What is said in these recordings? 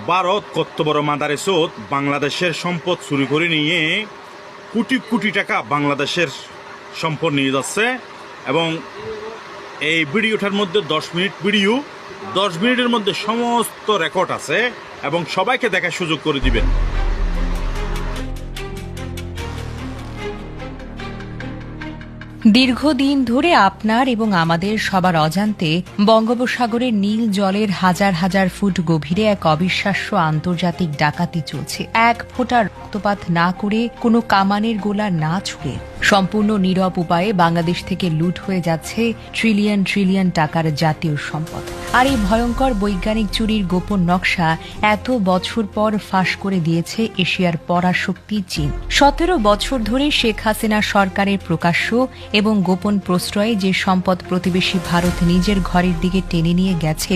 ভারত কত বড় মাদারে চোদ বাংলাদেশের সম্পদ চুরি করে নিয়ে কোটি কোটি টাকা বাংলাদেশের সম্পদ নিয়ে যাচ্ছে। এবং এই ভিডিওটার মধ্যে 10 মিনিট ভিডিও, 10 মিনিটের মধ্যে সমস্ত রেকর্ড আছে এবং সবাইকে দেখার সুযোগ করে দিবেন। দীর্ঘদিন ধরে আপনার এবং আমাদের সবার অজান্তে বঙ্গোপসাগরের নীল জলের হাজার হাজার ফুট গভীরে এক অবিশ্বাস্য আন্তর্জাতিক ডাকাতি চলছে। এক ফোঁটা রক্তপাত না করে, কোনো কামানের গোলা না ছুড়ে সম্পূর্ণ নীরব উপায়ে বাংলাদেশ থেকে লুট হয়ে যাচ্ছে ট্রিলিয়ন ট্রিলিয়ন টাকার জাতীয় সম্পদ। আর এই ভয়ঙ্কর বৈজ্ঞানিক চুরির গোপন নকশা এত বছর পর ফাঁস করে দিয়েছে এশিয়ার পরাশক্তি চীন। 17 বছর ধরে শেখ হাসিনা সরকারের প্রকাশ্য এবং গোপন প্রশ্রয়ে যে সম্পদ প্রতিবেশী ভারত নিজের ঘরের দিকে টেনে নিয়ে গেছে,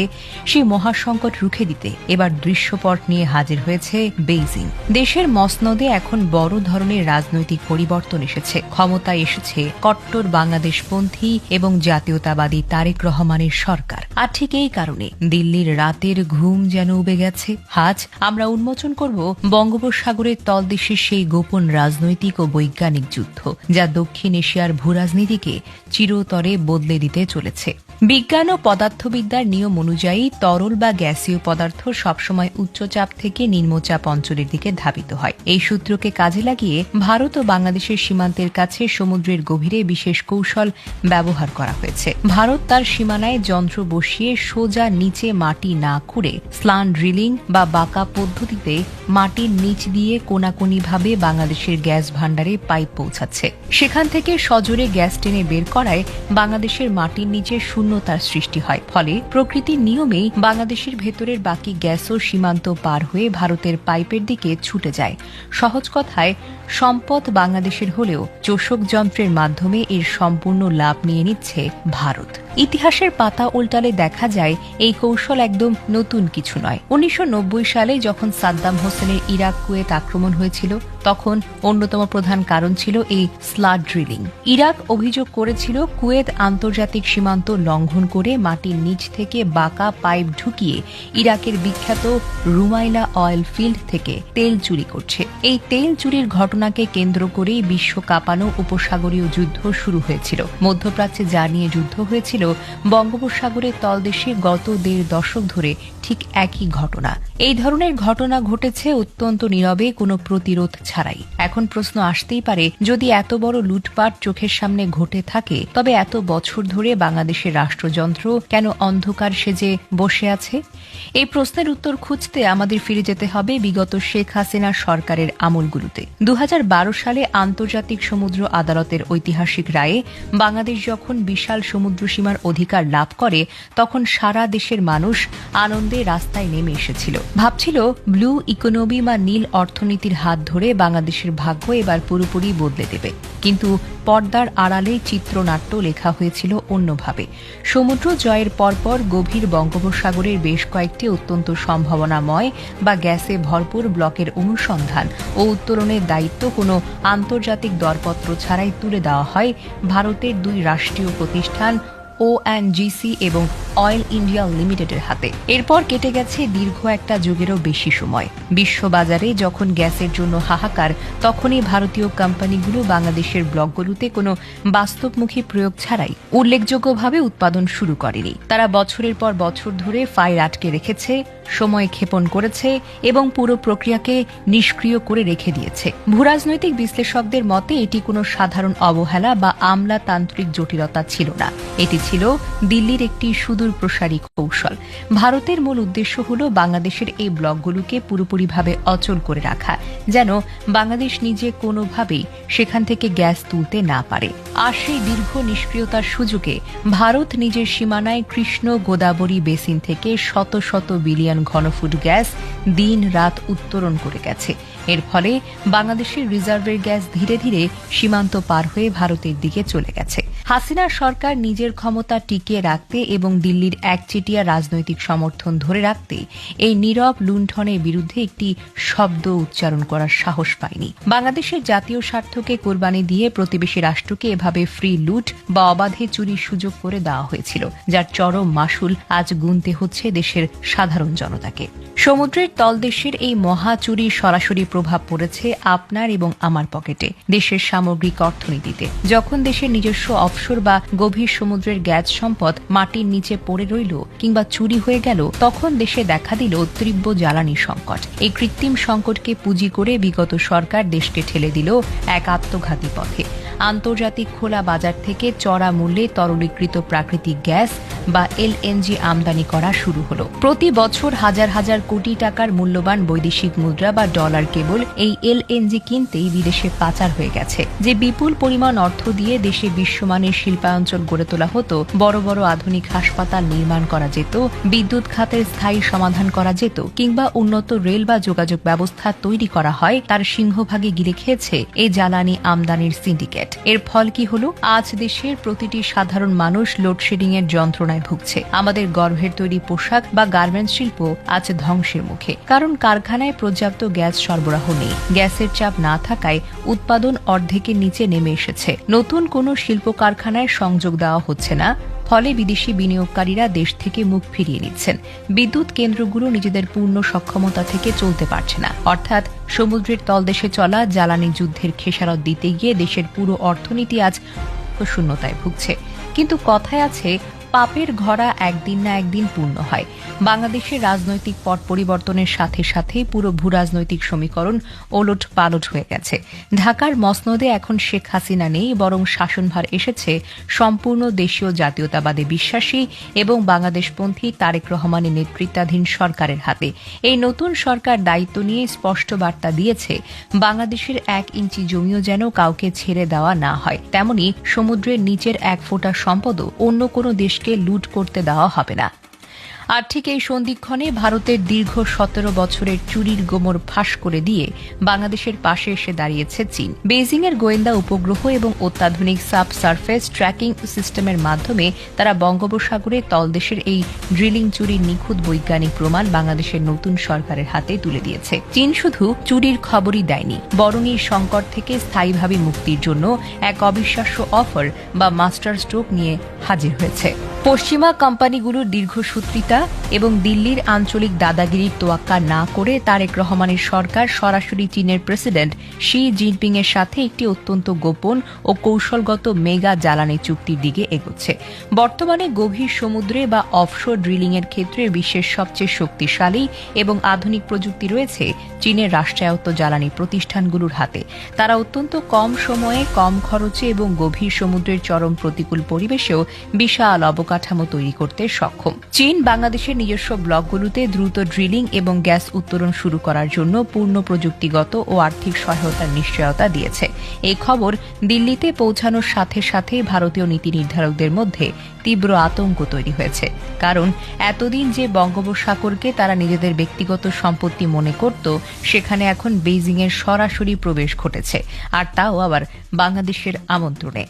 সেই মহাসংকট রুখে দিতে এবার দৃশ্যপট নিয়ে হাজির হয়েছে বেইজিং। দেশের মসনদে এখন বড় ধরনের রাজনৈতিক পরিবর্তন এসেছে। ক্ষমতায় এসেছে কট্টর বাংলাদেশপন্থী এবং জাতীয়তাবাদী তারেক রহমানের সরকার। আর ঠিক এই কারণে দিল্লির রাতের ঘুম যেন উবে গেছে। আজ আমরা উন্মোচন করব বঙ্গোপসাগরের তলদেশের সেই গোপন রাজনৈতিক ও বৈজ্ঞানিক যুদ্ধ, যা দক্ষিণ এশিয়ার ভূরাজনীতিকে চিরতরে বদলে দিতে চলেছে। বিজ্ঞান ও পদার্থবিদ্যার নিয়ম অনুযায়ী তরল বা গ্যাসীয় পদার্থ সবসময় উচ্চচাপ থেকে নিম্নচাপ অঞ্চলের দিকে ধাবিত হয়। এই সূত্রকে কাজে লাগিয়ে ভারত ও বাংলাদেশের সীমান্তের কাছে সমুদ্রের গভীরে বিশেষ কৌশল ব্যবহার করা হয়েছে। ভারত তার সীমানায় যন্ত্র বসিয়ে সোজা নিচে মাটি না খুঁড়ে স্লান ড্রিলিং বা বাঁকা পদ্ধতিতে মাটির নিচ দিয়ে কোনাকুনিভাবে বাংলাদেশের গ্যাস ভাণ্ডারে পাইপ পৌঁছাচ্ছে। সেখান থেকে সজোরে গ্যাস টেনে বের করায় বাংলাদেশের মাটির নিচে শূন্যতার সৃষ্টি হয়। ফলে প্রকৃতির নিয়মেই বাংলাদেশের ভেতরের বাকি গ্যাসও সীমান্ত পার হয়ে ভারতের পাইপের দিকে ছুটে যায়। সহজ কথায়, সম্পদ বাংলাদেশের হলেও চোষক যন্ত্রের মাধ্যমে এর সম্পূর্ণ লাভ নিয়ে নিচ্ছে ভারত। ইতিহাসের পাতা উল্টালে দেখা যায় এই কৌশল একদম নতুন কিছু নয়। 1990 সালে যখন সাদ্দাম হোসেনের ইরাক কুয়েত আক্রমণ হয়েছিল, তখন অন্যতম প্রধান কারণ ছিল এই স্লাড ড্রিলিং। ইরাক অভিযোগ করেছিল কুয়েত আন্তর্জাতিক সীমান্ত লঙ্ঘন করে মাটির নিচ থেকে বাঁকা পাইপ ঢুকিয়ে ইরাকের বিখ্যাত রুমাইলা অয়েল ফিল্ড থেকে তেল চুরি করছে। এই তেল চুরির ঘটনাকে কেন্দ্র করেই বিশ্ব কাঁপানো উপসাগরীয় যুদ্ধ শুরু হয়েছিল। মধ্যপ্রাচ্যে যা নিয়ে যুদ্ধ হয়েছিল, বঙ্গোপসাগরের তলদেশে গত 1.5 দশক ধরে ঠিক একই ঘটনা। এই ধরনের ঘটনা ঘটেছে অত্যন্ত নীরবে, কোনো প্রতিরোধ ছাড়াই। এখন প্রশ্ন আসতেই পারে, যদি এত বড় লুটপাট চোখের সামনে ঘটে থাকে, তবে এত বছর ধরে বাংলাদেশের রাষ্ট্রযন্ত্র কেন অন্ধকার সেজে বসে আছে? এই প্রশ্নের উত্তর খুঁজতে আমাদের ফিরে যেতে হবে বিগত শেখ হাসিনা সরকারের আমলগুলোতে। 2012 সালে আন্তর্জাতিক সমুদ্র আদালতের ঐতিহাসিক রায়ে বাংলাদেশ যখন বিশাল সমুদ্র সীমার অধিকার লাভ করে, তখন সারা দেশের মানুষ আনন্দে রাস্তায় নেমে এসেছিল। ভাবছিল ব্লু ইকোনমি বা নীল অর্থনীতির হাত ধরে বাংলাদেশের ভাগ্য এবার পুরোপুরি বদলে দেবে। কিন্তু পর্দার আড়ালে চিত্রনাট্য লেখা হয়েছিল অন্যভাবে। সমুদ্র জয়ের পরপর গভীর বঙ্গোপসাগরের বেশ কয়েকটি অত্যন্ত সম্ভাবনাময় বা গ্যাসে ভরপুর ব্লকের অনুসন্ধান ও উত্তোলনের দায়িত্ব কোনো আন্তর্জাতিক দরপত্র ছাড়াই তুলে দেওয়া হয় ভারতের 2 রাষ্ট্রীয় প্রতিষ্ঠান ONGC এবং অয়েল ইন্ডিয়া লিমিটেডের হাতে। এরপর কেটে গেছে দীর্ঘ একটা যুগেরও বেশি সময়। বিশ্ববাজারে যখন গ্যাসের জন্য হাহাকার, তখনই ভারতীয় কোম্পানিগুলো বাংলাদেশের ব্লকগুলোতে কোনো বাস্তবমুখী প্রয়োগ ছাড়াই উল্লেখযোগ্যভাবে উৎপাদন শুরু করেনি। তারা বছরের পর বছর ধরে ফাইল আটকে রেখেছে, সময় ক্ষেপণ করেছে এবং পুরো প্রক্রিয়াকে নিষ্ক্রিয় করে রেখে দিয়েছে। ভূরাজনৈতিক বিশ্লেষকদের মতে এটি কোনো সাধারণ অবহেলা বা আমলাতান্ত্রিক জটিলতা ছিল না। এটি ছিল দিল্লির একটি সুদূর প্রসারী কৌশল। ভারতের মূল উদ্দেশ্য হল বাংলাদেশের এই ব্লকগুলোকে পুরোপুরিভাবে অচল করে রাখা, যেন বাংলাদেশ নিজে কোনোভাবেই সেখান থেকে গ্যাস তুলতে না পারে। আর সেই দীর্ঘ নিষ্ক্রিয়তার সুযোগে ভারত নিজের সীমানায় কৃষ্ণ গোদাবরী বেসিন থেকে শত শত বিলিয়ন ঘনফুট গ্যাস দিন রাত উত্তোলন করে গেছে। এর ফলে বাংলাদেশের রিজার্ভের গ্যাস ধীরে ধীরে সীমান্ত পার হয়ে ভারতের দিকে চলে গেছে। হাসিনা সরকার নিজের ক্ষমতা টিকিয়ে রাখতে এবং দিল্লির একচেটিয়া রাজনৈতিক সমর্থন ধরে রাখতে এই নীরব লুণ্ঠনের বিরুদ্ধে একটি শব্দ উচ্চারণ করার সাহস পায়নি। বাংলাদেশের জাতীয় স্বার্থকে কোরবানি দিয়ে প্রতিবেশী রাষ্ট্রকে এভাবে ফ্রি লুট বা অবাধে চুরির সুযোগ করে দেওয়া হয়েছিল, যার চরম মাশুল আজ গুনতে হচ্ছে দেশের সাধারণ জনতাকে। সমুদ্রের তলদেশের এই মহা চুরির সরাসরি প্রভাব পড়েছে আপনার এবং আমার পকেটে, দেশের সামগ্রিক অর্থনীতিতে। যখন দেশের নিজস্ব অফশোর বা গভীর সমুদ্রের গ্যাস সম্পদ মাটির নিচে পড়ে রইল কিংবা চুরি হয়ে গেল, তখন দেশে দেখা দিল তীব্র জ্বালানি সংকট। এই কৃত্রিম সংকটকে পুঁজি করে বিগত সরকার দেশকে ঠেলে দিল এক আত্মঘাতী পথে। আন্তর্জাতিক খোলা বাজার থেকে চড়া মূল্যে তরলীকৃত প্রাকৃতিক গ্যাস বা এলএনজি আমদানি করা শুরু হলো। প্রতি বছর হাজার হাজার কোটি টাকার মূল্যবান বৈদেশিক মুদ্রা বা ডলার কেবল এই এলএনজি কিনতেই বিদেশে পাচার হয়ে গেছে। যে বিপুল পরিমাণ অর্থ দিয়ে দেশে বিশ্বমানের শিল্পাঞ্চল গড়ে তোলা হতো, বড় বড় আধুনিক হাসপাতাল নির্মাণ করা যেত, বিদ্যুৎ খাতের স্থায়ী সমাধান করা যেত, কিংবা উন্নত রেল বা যোগাযোগ ব্যবস্থা তৈরি করা হয়, তার সিংহভাগে গিলে খেয়েছে এই জ্বালানি আমদানির সিন্ডিকেট। এর ফল কি হলো? আজ দেশের প্রতিটি সাধারণ মানুষ লোডশেডিং এর যন্ত্রণায় ভুগছে। আমাদের গর্ভের তৈরি পোশাক বা গার্মেন্টস শিল্প আজ ধ্বংসের মুখে, কারণ কারখানায় পর্যাপ্ত গ্যাস সরবরাহ নেই। গ্যাসের চাপ না থাকায় উৎপাদন অর্ধেকের নিচে নেমে এসেছে। নতুন কোনো শিল্প কারখানায় সংযোগ দেওয়া হচ্ছে না, ফলে বিদেশি বিনিয়োগকারীরা দেশ থেকে মুখ ফিরিয়ে নিচ্ছেন। বিদ্যুৎ কেন্দ্রগুলো নিজেদের পূর্ণ সক্ষমতা থেকে চলতে পারছে না। অর্থাৎ সমুদ্রের তলদেশে চলা জ্বালানি যুদ্ধের খেসারত দিতে গিয়ে দেশের পুরো অর্থনীতি আজ শূন্যতায় ভুগছে। কিন্তু কথায় আছে, পাপের ঘড়া একদিন না একদিন পূর্ণ হয়। বাংলাদেশের রাজনৈতিক পট পরিবর্তনের সাথে সাথে পুরো ভূরাজনৈতিক সমীকরণ ওলট পালট হয়ে গেছে। ঢাকার মসনদে এখন শেখ হাসিনা নেই, বরং শাসনভার এসেছে সম্পূর্ণ দেশীয় জাতীয়তাবাদে বিশ্বাসী এবং বাংলাদেশপন্থী তারেক রহমানের নেতৃত্বাধীন সরকারের হাতে। এই নতুন সরকার দায়িত্ব নিয়ে স্পষ্ট বার্তা দিয়েছে, বাংলাদেশের 1 ইঞ্চি জমিও যেন কাউকে ছেড়ে দেওয়া না হয়, তেমনি সমুদ্রের নিচের 1 ফোঁটা সম্পদও অন্য কোনো দেশকে লুট করতে দেওয়া হবে না। আর ঠিক এই সন্ধিক্ষণে ভারতের দীর্ঘ 17 বছরের চুরির গোমর ফাঁস করে দিয়ে বাংলাদেশের পাশে এসে দাঁড়িয়েছে চীন। বেইজিং এর গোয়েন্দা উপগ্রহ এবং অত্যাধুনিক সাবসারফেস ট্র্যাকিং সিস্টেমের মাধ্যমে তারা বঙ্গোপসাগরে তলদেশের এই ড্রিলিং চুরির নিখুঁত বৈজ্ঞানিক প্রমাণ বাংলাদেশের নতুন সরকারের হাতে তুলে দিয়েছে। চীন শুধু চুরির খবরই দেয়নি, বরং এই সংকট থেকে স্থায়ীভাবে মুক্তির জন্য এক অবিশ্বাস্য অফার বা মাস্টার স্ট্রোক নিয়ে হাজির হয়েছে। পশ্চিমা কোম্পানিগুলোর দীর্ঘসূত্রিতা এবং দিল্লির আঞ্চলিক দাদাগিরির তোয়াক্কা না করে তারেক রহমানের সরকার সরাসরি চীনের প্রেসিডেন্ট শি জিনপিং এর সাথে একটি অত্যন্ত গোপন ও কৌশলগত মেগা জ্বালানি চুক্তির দিকে এগোচ্ছে। বর্তমানে গভীর সমুদ্রে বা অফশোর ড্রিলিং এর ক্ষেত্রে বিশ্বের সবচেয়ে শক্তিশালী এবং আধুনিক প্রযুক্তি রয়েছে চীনের রাষ্ট্রায়ত্ত জ্বালানি প্রতিষ্ঠানগুলোর হাতে। তারা অত্যন্ত কম সময়ে, কম খরচে এবং গভীর সমুদ্রের চরম প্রতিকূল পরিবেশেও বিশাল অবকাঠামো তৈরি করতে সক্ষম। চীন বাংলাদেশের নিজস্ব ব্লকগুলোতে দ্রুত ড্রিলিং এবং গ্যাস উত্তোলন শুরু করার জন্য পূর্ণ প্রযুক্তিগত ও আর্থিক সহায়তার নিশ্চয়তা দিয়েছে। এই খবর দিল্লিতে পৌঁছানোর সাথে সাথে ভারতীয় নীতি নির্ধারকদের মধ্যে তীব্র আতঙ্ক তৈরি হয়েছে, কারণ এতদিন যে বঙ্গোপসাগরকে তারা নিজেদের ব্যক্তিগত সম্পত্তি মনে করত, সেখানে এখন বেইজিং এর সরাসরি প্রবেশ ঘটেছে, আর তাও আবার বাংলাদেশের আমন্ত্রণে।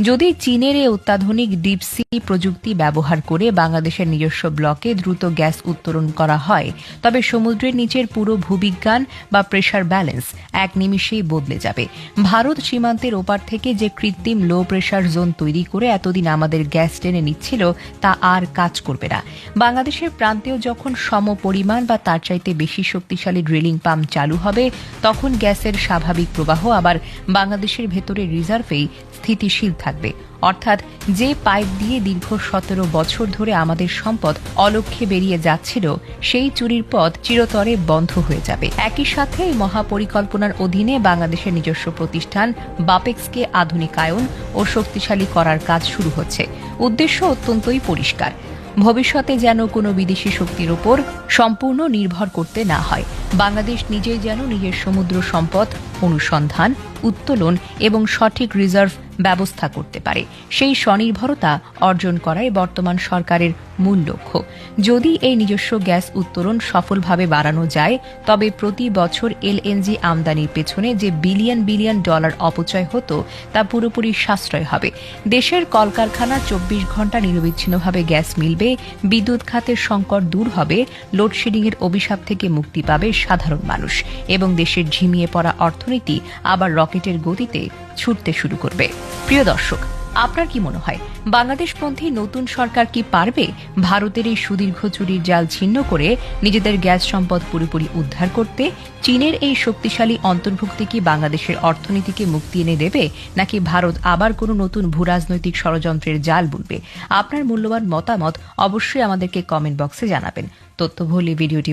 যদি চীনের এই অত্যাধুনিক ডিপসি প্রযুক্তি ব্যবহার করে বাংলাদেশের নিজস্ব ব্লকে দ্রুত গ্যাস উত্তোলন করা হয়, তবে সমুদ্রের নিচের পুরো ভূবিজ্ঞান বা প্রেসার ব্যালেন্স এক নিমিষেই বদলে যাবে। ভারত সীমান্তের ওপার থেকে যে কৃত্রিম লো প্রেসার জোন তৈরি করে এতদিন আমাদের গ্যাস টেনে নিচ্ছিল, তা আর কাজ করবে না। বাংলাদেশের প্রান্তেও যখন সম পরিমাণ বা তার চাইতে বেশি শক্তিশালী ড্রিলিং পাম্প চালু হবে, তখন গ্যাসের স্বাভাবিক প্রবাহ আবার বাংলাদেশের ভেতরে রিজার্ভেই স্থিতিশীল থাকবে। অর্থাৎ যে পাইপ দিয়ে দীর্ঘ 17 বছর ধরে আমাদের সম্পদ অলক্ষ্যে বেরিয়ে যাচ্ছিল, সেই চুরির পথ চিরতরে বন্ধ হয়ে যাবে। একই সাথে এই মহাপরিকল্পনার অধীনে বাংলাদেশের নিজস্ব প্রতিষ্ঠান বাপেক্সকে আধুনিকায়ন ও শক্তিশালী করার কাজ শুরু হচ্ছে। উদ্দেশ্য অত্যন্তই পরিষ্কার, ভবিষ্যতে যেন কোনো বিদেশি শক্তির উপর সম্পূর্ণ নির্ভর করতে না হয়। বাংলাদেশ নিজেই যেন নিজের সমুদ্র সম্পদ অনুসন্ধান উত্তোলন এবং সঠিক রিজার্ভ ব্যবস্থা করতে পারে। সেই স্বনির্ভরতা অর্জন করাই বর্তমান সরকারের মূল লক্ষ্য। যদি এই নিজস্ব গ্যাস উত্তোলন সফলভাবে বাড়ানো যায়, তবে প্রতি বছর এলএনজি আমদানির পেছনে যে বিলিয়ন বিলিয়ন ডলার অপচয় হতো তা পুরোপুরি সাশ্রয় হবে। দেশের কলকারখানা 24 ঘন্টা নিরবিচ্ছিন্নভাবে গ্যাস মিলবে, বিদ্যুৎ খাতের সংকট দূর হবে, লোডশেডিংয়ের অভিশাপ থেকে মুক্তি পাবে সাধারণ মানুষ এবং দেশের ঝিমিয়ে পড়া অর্থনীতি আবার রকেটের গতিতে ছুটতে শুরু করবে। প্রিয় দর্শক, আপনার কি মনে হয় বাংলাদেশপন্থী নতুন সরকার কি পারবে ভারতের এই সুদীর্ঘ চুরির জাল ছিন্ন করে নিজেদের গ্যাস সম্পদ পুরোপুরি উদ্ধার করতে? চীনের এই শক্তিশালী অন্তর্ভুক্তি কি বাংলাদেশের অর্থনীতিকে মুক্তি এনে দেবে, নাকি ভারত আবার কোনো নতুন ভূরাজনৈতিক ষড়যন্ত্রের জাল বুনবে? আপনার মূল্যবান মতামত অবশ্যই আমাদেরকে কমেন্ট বক্সে জানাবেন। তথ্যবহুল ভিডিওটি